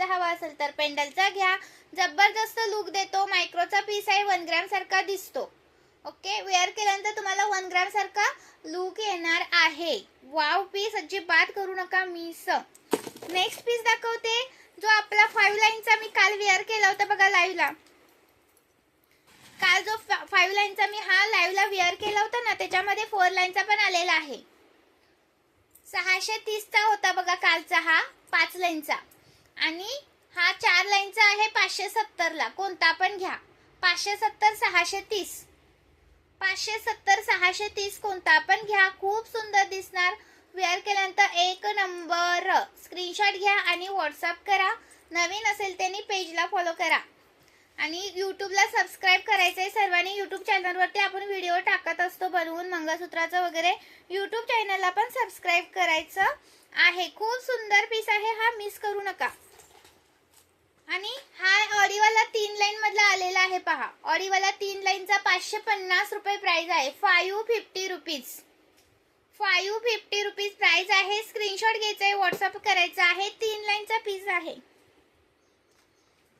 हवा असेल तर पेंडलचा घ्या. जबरदस्त लुक देतो. मायक्रोचा पीस आहे, 1 ग्रॅम सारखा दिसतो. ओके, वेअर केल्यानंतर तुम्हाला 1 ग्रॅम सारखा लुक येणार आहे. वाव पीस अजिबात करू नका मिस. नेक्स्ट पीस दाखवते, जो आपला 5 लाईनचा मी काल वेअर केला होता बघा लाईव्हला. काल जो 5 लाईनचा मी हा लाईव्हला वेअर केला होता ना, त्याच्यामध्ये 4 लाईनचा पण आलेला आहे. 630चा होता बघा कालचा हा 5 लाईनचा, आणि हा 4 लाईनचा आहे 570ला. कोणता पण घ्या. 570 630, 570 630 कोणता पण घ्या. खूप सुंदर दिसणार. वेअर केल्यानंतर एक नंबर. स्क्रीनशॉट घ्या आणि व्हॉट्सअप करा. नवीन असेल त्यांनी पेजला फॉलो करा आणि यूट्यूबला सबस्क्राईब करायचं आहे सर्वांनी. यूट्यूब चॅनलवरती आपण व्हिडिओ टाकत असतो बनवून मंगळसूत्राचं वगैरे. यूट्यूब चॅनलला पण सबस्क्राईब करायचं आहे. खूप सुंदर पीस आहे हा, मिस करू नका. आणि हा ऑडीवाला 3 लाईन मधला आलेला आहे पहा. ऑडीवाला 3 लाईनचा 550 रुपये प्राइस आहे. 550 रुपीज, 550 रुपीज प्राइस आहे. स्क्रीनशॉट घ्यायचा आहे, व्हॉट्सअप करायचा आहे. 3 लाईनचा पीस आहे,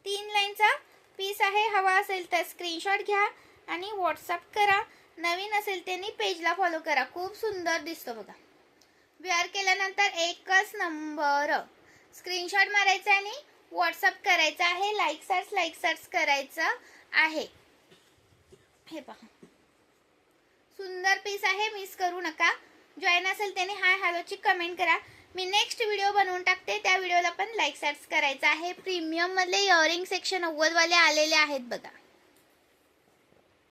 3 लाईनचा पीस आहे. हवा असेल तर स्क्रीनशॉट घ्या आणि व्हॉट्सअप करा. नवीन असेल त्यांनी पेजला फॉलो करा. खूप सुंदर दिसतो बघा. वेअर केल्यानंतर एकच नंबर. स्क्रीनशॉट मारायचा आणि व्हॉट्सअप करायचं आहे. लाईक सर्च करायचं आहे. हे पहा, सुंदर पीस आहे, मिस करू नका. जॉईन असेल त्याने हाय हॅलोची कमेंट करा. मी नेक्स्ट व्हिडिओ बनवून टाकते, त्या व्हिडिओला पण लाईक सर्च करायचं आहे. प्रीमियम मधले इयरिंग सेक्शन 90 वाले आलेले आहेत बघा.